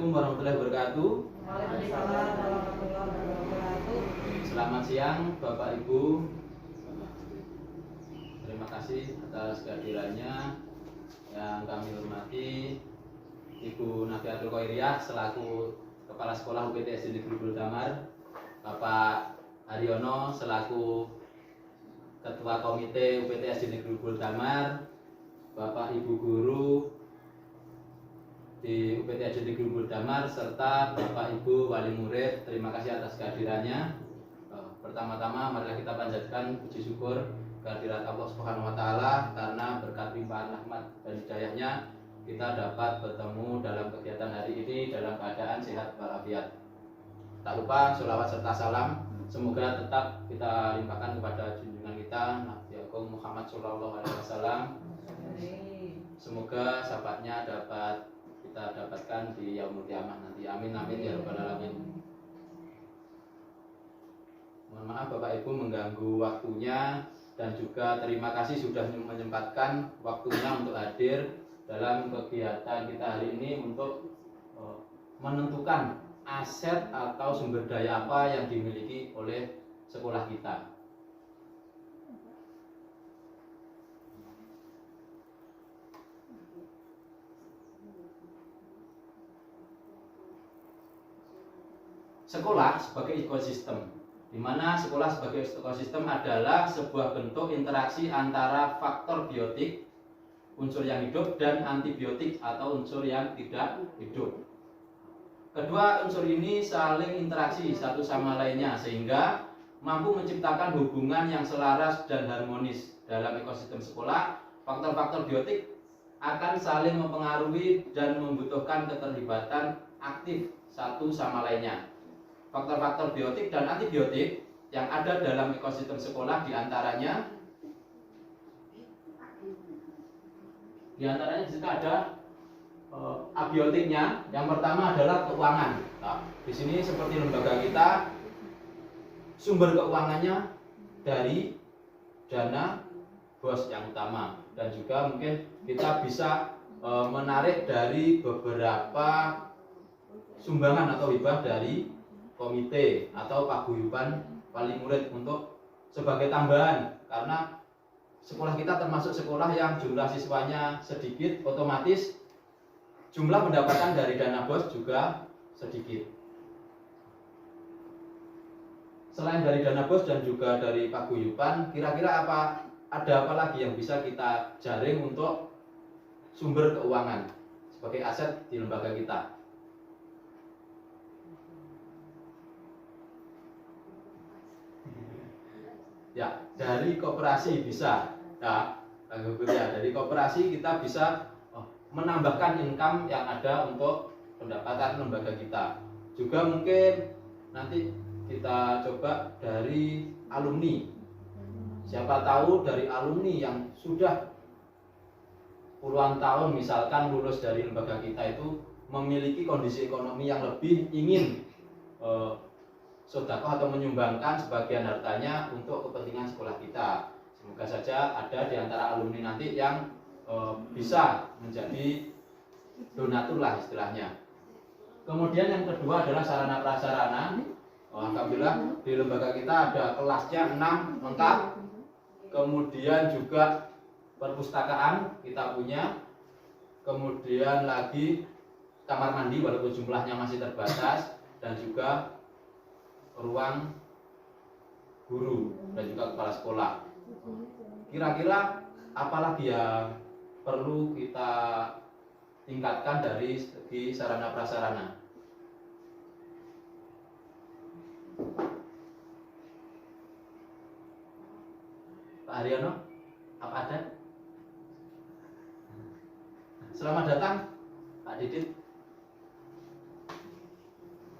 Assalamualaikum warahmatullahi wabarakatuh. Waalaikumsalam warahmatullahi wabarakatuh. Selamat siang Bapak Ibu. Terima kasih atas kehadirannya. Yang kami hormati Ibu Nafiatul Khairiyah selaku Kepala Sekolah UPT SD Negeri Buldamar, Bapak Haryono selaku Ketua Komite UPT SD Negeri Buldamar, Bapak Ibu Guru di UPT SD Negeri Buldamar, serta Bapak Ibu Wali Murid. Terima kasih atas kehadirannya. Pertama-tama marilah kita panjatkan puji syukur kehadirat Allah Subhanahu wa taala karena berkat limpahan rahmat dan hidayahnya kita dapat bertemu dalam kegiatan hari ini dalam keadaan sehat walafiat. Tak lupa sholawat serta salam semoga tetap kita limpahkan kepada junjungan kita Nabi Agung Muhammad Shallallahu Alaihi Wasallam. Semoga syafaatnya dapat kita dapatkan di yaumul qiyamah nanti. Amin amin ya rabbal alamin. Mohon maaf Bapak Ibu mengganggu waktunya, dan juga terima kasih sudah menyempatkan waktunya untuk hadir dalam kegiatan kita hari ini untuk menentukan aset atau sumber daya apa yang dimiliki oleh sekolah kita. Sekolah sebagai ekosistem, di mana sekolah sebagai ekosistem adalah sebuah bentuk interaksi antara faktor biotik, unsur yang hidup, dan antibiotik atau unsur yang tidak hidup. Kedua unsur ini saling interaksi satu sama lainnya sehingga mampu menciptakan hubungan yang selaras dan harmonis. Dalam ekosistem sekolah, faktor-faktor biotik akan saling mempengaruhi dan membutuhkan keterlibatan aktif satu sama lainnya. Faktor-faktor biotik dan antibiotik yang ada dalam ekosistem sekolah diantaranya juga ada abiotiknya. Yang pertama adalah keuangan. Nah, di sini seperti lembaga kita, sumber keuangannya dari dana bos yang utama, dan juga mungkin kita bisa menarik dari beberapa sumbangan atau hibah dari komite atau paguyuban wali murid untuk sebagai tambahan, karena sekolah kita termasuk sekolah yang jumlah siswanya sedikit, otomatis jumlah pendapatan dari dana bos juga sedikit. Selain dari dana bos dan juga dari paguyuban, kira-kira ada apa lagi yang bisa kita jaring untuk sumber keuangan sebagai aset di lembaga kita? Ya, dari koperasi bisa. Ya, dari koperasi kita bisa menambahkan income yang ada untuk pendapatan lembaga kita. Juga mungkin nanti kita coba dari alumni. Siapa tahu dari alumni yang sudah puluhan tahun misalkan lulus dari lembaga kita itu memiliki kondisi ekonomi yang lebih, ingin sedekah atau menyumbangkan sebagian hartanya untuk kepentingan sekolah kita. Semoga saja ada di antara alumni nanti yang bisa menjadi donatur lah istilahnya. Kemudian yang kedua adalah sarana prasarana. Alhamdulillah di lembaga kita ada kelasnya 6 lengkap. Kemudian juga perpustakaan kita punya. Kemudian lagi kamar mandi walaupun jumlahnya masih terbatas, dan juga ruang guru dan juga kepala sekolah. Kira-kira apalagi yang perlu kita tingkatkan dari segi sarana prasarana? Pak Haryono, apa ada? Selamat datang Pak Didit,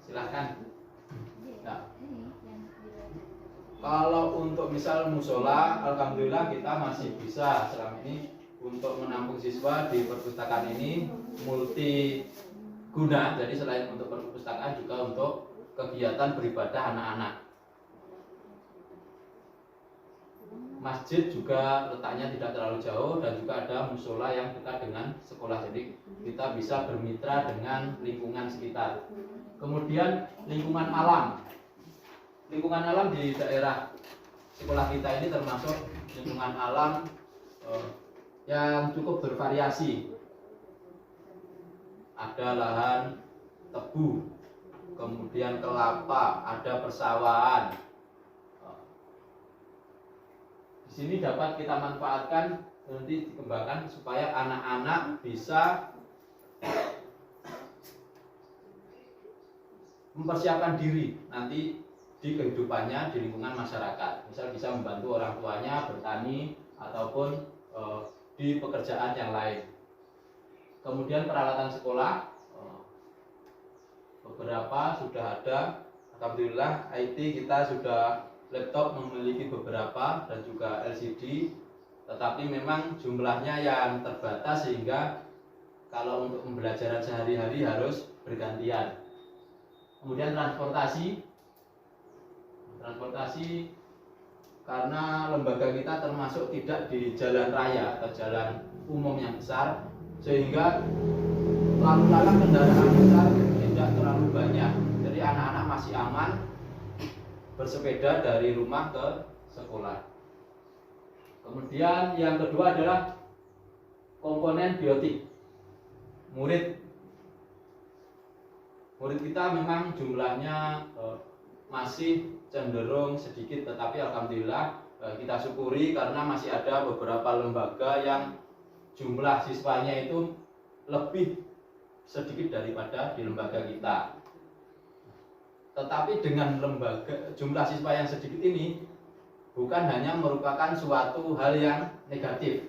silahkan. Nah, kalau untuk misal musola, alhamdulillah kita masih bisa selama ini untuk menampung siswa di perpustakaan ini multi guna. Jadi selain untuk perpustakaan juga untuk kegiatan beribadah anak-anak. masjid juga letaknya tidak terlalu jauh, dan juga ada musola yang dekat dengan sekolah. Jadi kita bisa bermitra dengan lingkungan sekitar. Kemudian lingkungan alam. Lingkungan alam di daerah sekolah kita ini termasuk lingkungan alam yang cukup bervariasi. Ada lahan tebu, kemudian kelapa, ada persawahan. Di sini dapat kita manfaatkan, nanti dikembangkan supaya anak-anak bisa mempersiapkan diri nanti di kehidupannya di lingkungan masyarakat. Misal bisa membantu orang tuanya bertani ataupun di pekerjaan yang lain. Kemudian peralatan sekolah, beberapa sudah ada. Alhamdulillah IT kita sudah, laptop memiliki beberapa dan juga LCD, tetapi memang jumlahnya yang terbatas sehingga kalau untuk pembelajaran sehari-hari harus bergantian. Kemudian transportasi karena lembaga kita termasuk tidak di jalan raya atau jalan umum yang besar, sehingga lalu lalang kendaraan besar tidak terlalu banyak. Jadi anak-anak masih aman bersepeda dari rumah ke sekolah. Kemudian yang kedua adalah komponen biotik. Murid kita memang jumlahnya masih cenderung sedikit, tetapi alhamdulillah kita syukuri karena masih ada beberapa lembaga yang jumlah siswanya itu lebih sedikit daripada di lembaga kita. Tetapi dengan jumlah siswa yang sedikit ini bukan hanya merupakan suatu hal yang negatif,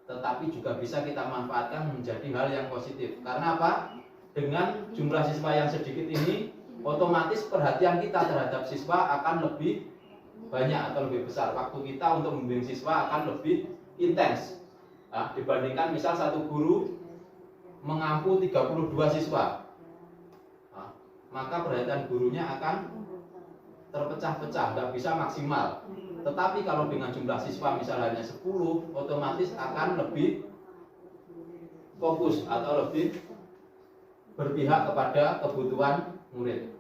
tetapi juga bisa kita manfaatkan menjadi hal yang positif. Karena apa? Dengan jumlah siswa yang sedikit ini, otomatis perhatian kita terhadap siswa akan lebih banyak atau lebih besar. Waktu kita untuk membimbing siswa akan lebih intens. Nah, dibandingkan misal satu guru mengampu 32 siswa, maka perhatian gurunya akan terpecah-pecah, nggak bisa maksimal. Tetapi kalau dengan jumlah siswa misalnya 10, otomatis akan lebih fokus atau lebih berpihak kepada kebutuhan murid.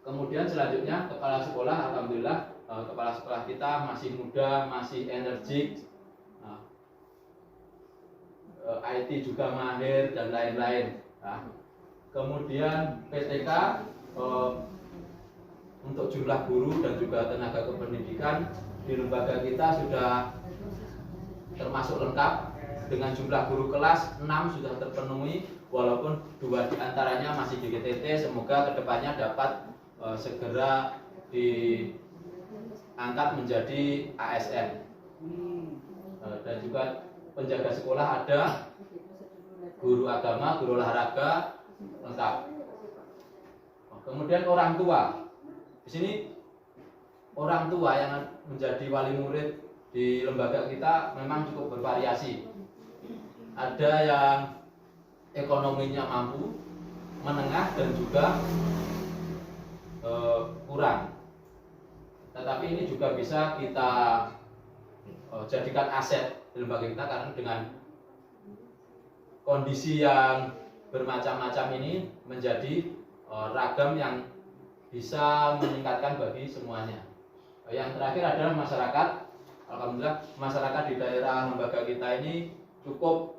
Kemudian selanjutnya kepala sekolah, alhamdulillah kepala sekolah kita masih muda, masih energik, IT juga mahir dan lain-lain. Kemudian PTK untuk jumlah guru dan juga tenaga kependidikan di lembaga kita sudah termasuk lengkap. Dengan jumlah guru kelas 6 sudah terpenuhi, walaupun 2 diantaranya masih di GTT. Semoga kedepannya dapat segera diangkat menjadi ASN. Dan juga penjaga sekolah ada, guru agama, guru olahraga lengkap. Kemudian orang tua. Di sini orang tua yang menjadi wali murid di lembaga kita memang cukup bervariasi. Ada yang ekonominya mampu, menengah, dan juga kurang. Tetapi ini juga bisa kita jadikan aset di lembaga kita, karena dengan kondisi yang bermacam-macam ini menjadi ragam yang bisa meningkatkan bagi semuanya. Yang terakhir adalah masyarakat. Alhamdulillah masyarakat di daerah lembaga kita ini cukup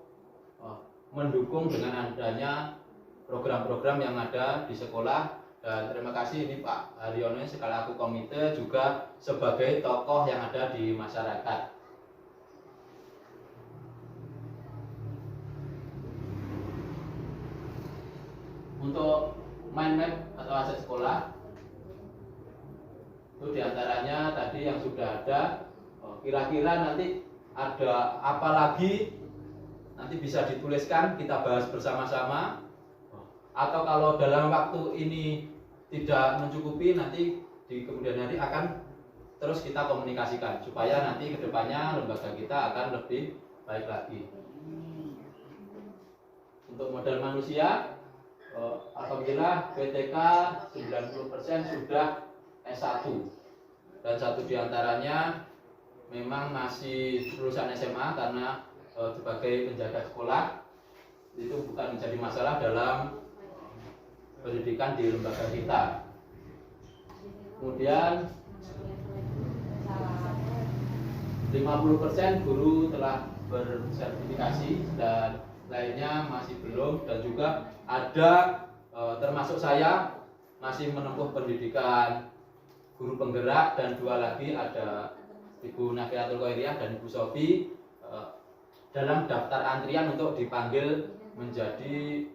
mendukung dengan adanya program-program yang ada di sekolah. Dan terima kasih ini Pak Haryono sekali aku komite juga sebagai tokoh yang ada di masyarakat. Untuk mind map atau aset sekolah itu diantaranya tadi yang sudah ada. Kira-kira nanti ada apa lagi, nanti bisa dituliskan, kita bahas bersama-sama. Atau kalau dalam waktu ini tidak mencukupi, nanti di kemudian hari akan terus kita komunikasikan supaya nanti kedepannya lembaga kita akan lebih baik lagi. Untuk modal manusia, alhamdulillah PTK 90% sudah S1. dan satu diantaranya memang masih lulusan SMA karena sebagai penjaga sekolah itu bukan menjadi masalah dalam pendidikan di lembaga kita. Kemudian 50% guru telah bersertifikasi dan lainnya masih belum, dan juga ada termasuk saya masih menempuh pendidikan guru penggerak, dan dua lagi ada Ibu Nafiatul Khairiyah dan Ibu Sofi dalam daftar antrian untuk dipanggil menjadi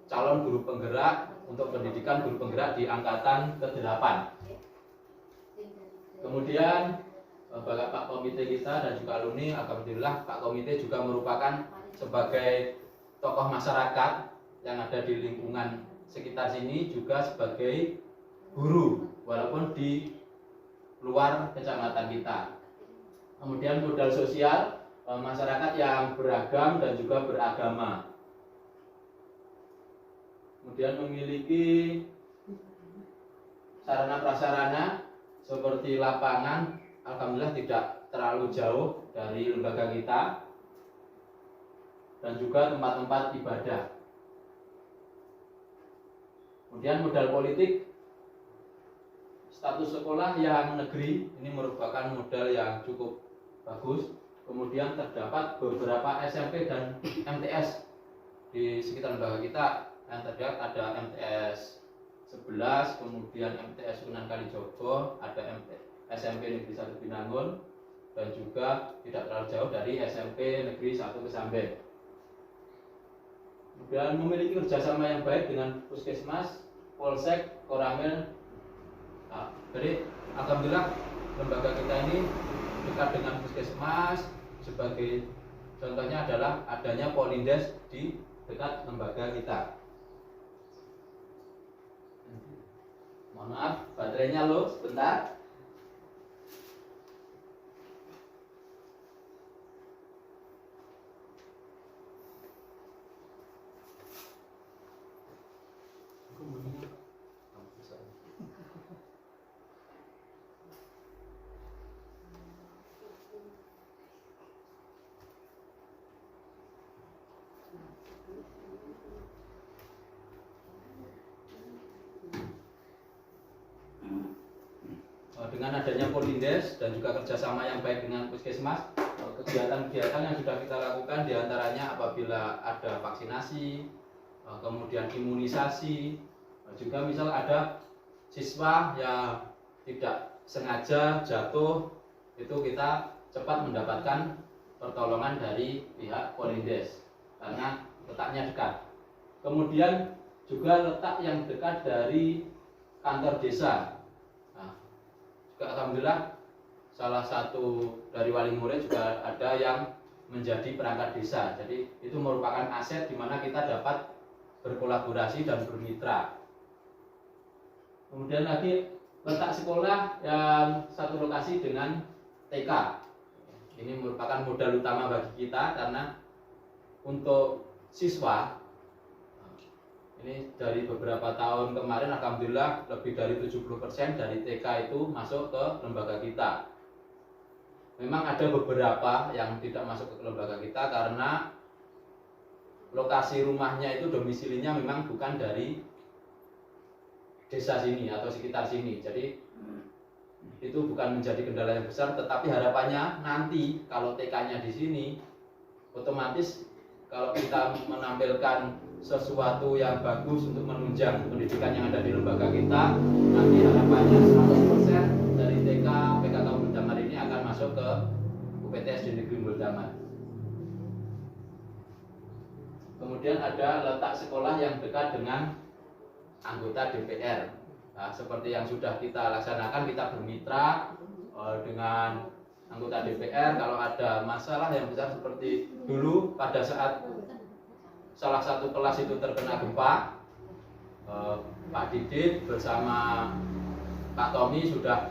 calon guru penggerak untuk pendidikan guru penggerak di angkatan ke-8. Kemudian Pak Komite kita dan juga alumni, alhamdulillah Pak Komite juga merupakan sebagai tokoh masyarakat yang ada di lingkungan sekitar sini, juga sebagai guru walaupun di luar kecamatan kita. Kemudian modal sosial, masyarakat yang beragam dan juga beragama. Kemudian memiliki sarana prasarana seperti lapangan, alhamdulillah tidak terlalu jauh dari lembaga kita, dan juga tempat-tempat ibadah. Kemudian modal politik, status sekolah yang negeri ini merupakan modal yang cukup bagus. Kemudian terdapat beberapa SMP dan MTS di sekitar lembaga kita. Yang terdekat ada MTS 11, kemudian MTS Sunan Kalijogo, ada SMP Negeri 1 Binangun, dan juga tidak terlalu jauh dari SMP Negeri 1 Kesamben. Kemudian memiliki kerjasama yang baik dengan Puskesmas, Polsek, Koramil. Nah, jadi alhamdulillah lembaga kita ini dekat dengan Puskesmas. Sebagai contohnya adalah adanya Polindes di dekat lembaga kita. Mohon maaf, baterainya low sebentar. Dengan adanya Polindes dan juga kerjasama yang baik dengan Puskesmas, kegiatan-kegiatan yang sudah kita lakukan diantaranya apabila ada vaksinasi, kemudian imunisasi, juga misal ada siswa yang tidak sengaja jatuh, itu kita cepat mendapatkan pertolongan dari pihak Polindes karena letaknya dekat. Kemudian juga letak yang dekat dari kantor desa. Alhamdulillah salah satu dari wali murid juga ada yang menjadi perangkat desa. Jadi itu merupakan aset di mana kita dapat berkolaborasi dan bermitra. Kemudian lagi letak sekolah yang satu lokasi dengan TK. Ini merupakan modal utama bagi kita karena untuk siswa ini dari beberapa tahun kemarin alhamdulillah lebih dari 70% dari TK itu masuk ke lembaga kita. Memang ada beberapa yang tidak masuk ke lembaga kita karena lokasi rumahnya itu domisilinya memang bukan dari desa sini atau sekitar sini. Jadi itu bukan menjadi kendala yang besar, tetapi harapannya nanti kalau TK-nya di sini otomatis kalau kita menampilkan sesuatu yang bagus untuk menunjang pendidikan yang ada di lembaga kita, nanti harapannya 100% dari TK PKK Umbul Damar ini akan masuk ke UPTS di Negeri Umbul Damar. Kemudian ada letak sekolah yang dekat dengan anggota DPR. Nah, seperti yang sudah kita laksanakan, kita bermitra dengan anggota DPR. Kalau ada masalah yang besar seperti dulu pada saat salah satu kelas itu terkena gempa, Pak Didit bersama Pak Tommy sudah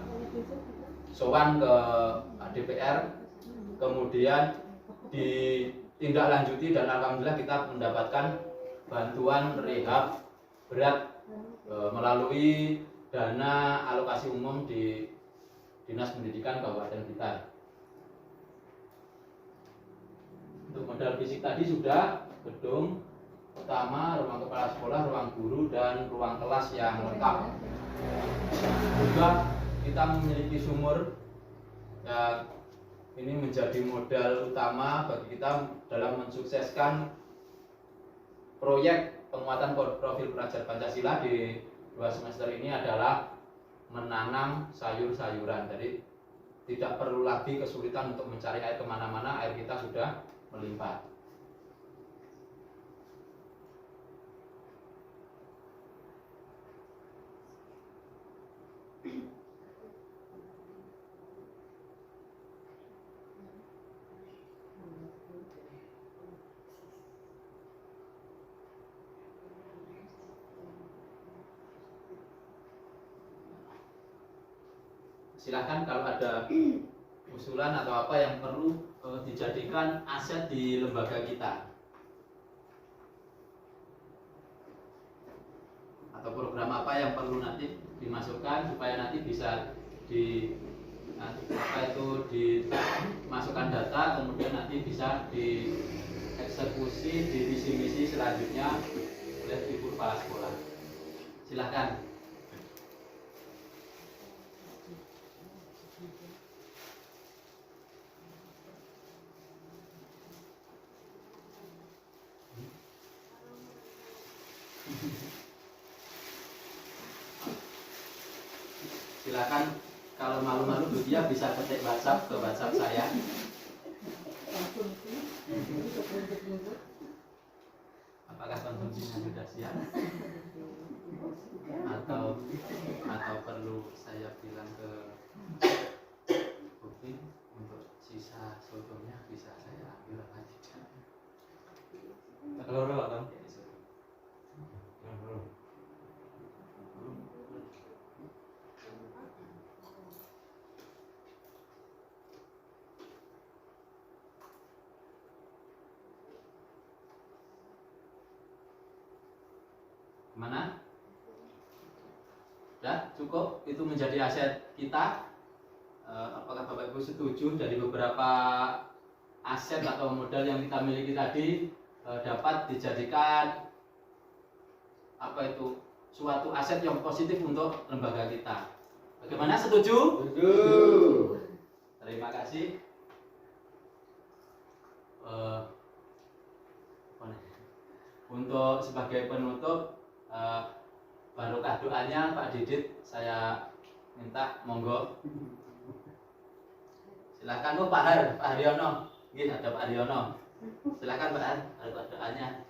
sowan ke DPR, kemudian ditindaklanjuti dan alhamdulillah kita mendapatkan bantuan rehab berat melalui dana alokasi umum di Dinas Pendidikan Kabupaten Blitar. Untuk modal fisik tadi sudah, gedung utama, ruang kepala sekolah, ruang guru, dan ruang kelas yang lengkap. Juga kita memiliki sumur yang ini menjadi modal utama bagi kita dalam mensukseskan proyek penguatan profil pelajar Pancasila di 2 semester ini adalah menanam sayur-sayuran. Jadi tidak perlu lagi kesulitan untuk mencari air kemana-mana, air kita sudah melimpah. Silahkan kalau ada usulan atau apa yang perlu dijadikan aset di lembaga kita, atau program apa yang perlu nanti dimasukkan supaya nanti bisa dimasukkan data, kemudian nanti bisa dieksekusi di misi-misi selanjutnya oleh ibu kepala sekolah. Silahkan. Silakan, kalau malu-malu dia bisa ketik WhatsApp ke WhatsApp saya. Apakah konsumsinya sudah siap? Atau perlu saya bilang ke Bupin untuk sisa sotonya bisa saya ambil apa tidak? Keloro Bang. Mana? Sudah cukup, itu menjadi aset kita. Apakah Bapak Ibu setuju dari beberapa aset atau modal yang kita miliki tadi dapat dijadikan suatu aset yang positif untuk lembaga kita? Bagaimana, setuju? Setuju. Terima kasih. Untuk sebagai penutup, barokah doanya Pak Didit saya minta, monggo. Silakan Pak Haryono. Nggih, ada Pak Haryono. Silakan Pak Har, barokah doanya.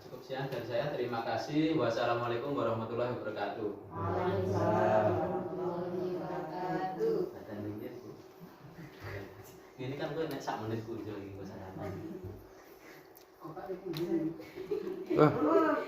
Cukup sekian dari saya. Terima kasih. Wassalamualaikum warahmatullahi wabarakatuh. Waalaikumsalam warahmatullahi wabarakatuh. Ini kan gue nek sak menit ku iki gue sarapan. Wah.